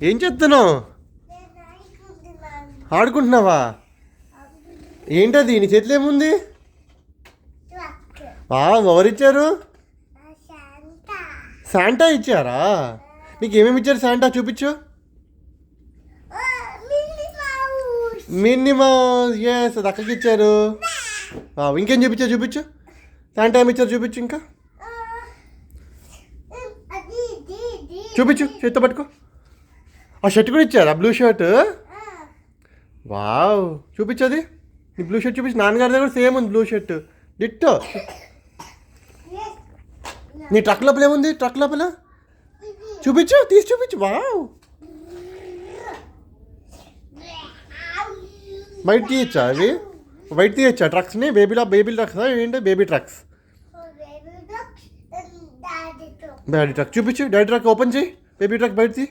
ఏం చేస్తున్నావు? ఆడుకుంటున్నావా? ఏంటది నీ చేతిలో ఏముంది? ఎవరిచ్చారు? శాంటా ఇచ్చారా? నీకు ఏమేమి ఇచ్చారు శాంటా? చూపించు. Minnie mouse. ఎస్, అది అక్కకి ఇచ్చారు. ఇంకేం చూపించారు? చూపించు. శాంటా ఏమి ఇచ్చారు? చూపించు. ఇంకా చూపించు. చేత్తో పట్టుకో. ఆ షర్ట్ కూడా ఇచ్చారా? Blue shirt. వావ్, చూపించది. నీ బ్లూ షర్ట్ చూపించు. నాన్నగారి దగ్గర సేమ్ ఉంది బ్లూ షర్ట్, డిట్టో. నీ ట్రక్ లోపల ఏముంది? ట్రక్ లోపల చూపించు, తీసి చూపించు. వావ్, బయట తీయచ్చా అవి? బయట తీయచ్చా ట్రక్స్ని? బేబీ ట్రక్స్ ఏంటి? Baby trucks. డాడీ ట్రక్ చూపించు. డాడీ ట్రక్ ఓపెన్ చేయి. బేబీ ట్రక్ బయట తీ.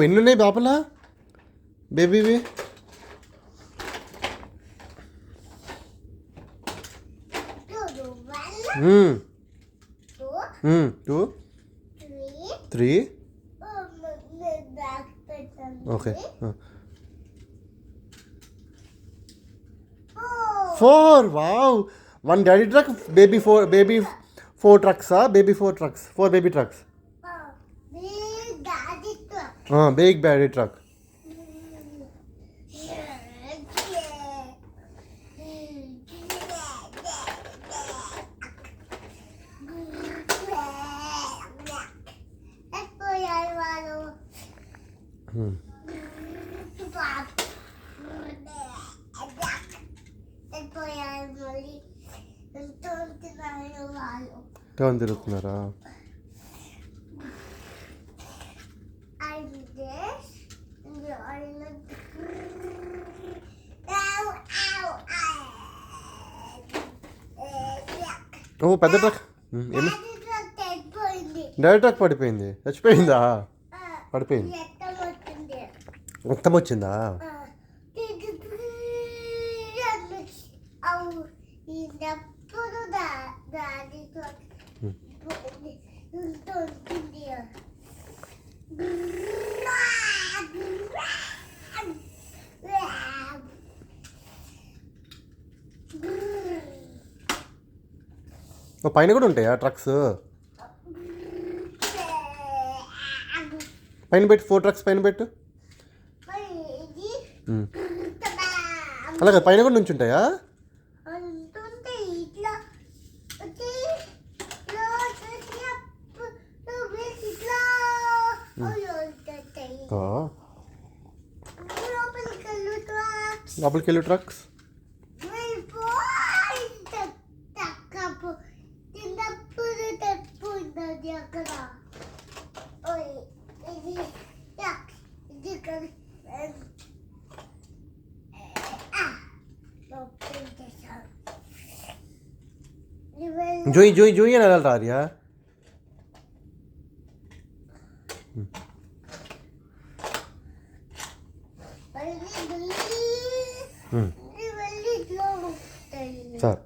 ఎన్ని ఉన్నాయి లోపల బేబీవి? Two, three. Okay, 4. Wow, 1 daddy truck, baby 4 ట్రక్సా? Baby 4 trucks, 4 baby trucks. Big daddy truck. Turn తిరుగుతున్నారా? పెద్ద ట్రక్. ఏమి? డాడీ ట్రక్ పడిపోయింది. చచ్చిపోయిందా? పడిపోయింది. మొత్తం వచ్చిందా? పైన కూడా ఉంటాయా ట్రక్స్? పైన పెట్టు. 4 ట్రక్స్ పైన పెట్టు. అలాగే పైన కూడా నుంచి ఉంటాయా? లోపలికి వెళ్ళు ట్రక్స్. జోయి అని వెళ్ళాలి ఆర్య. సార్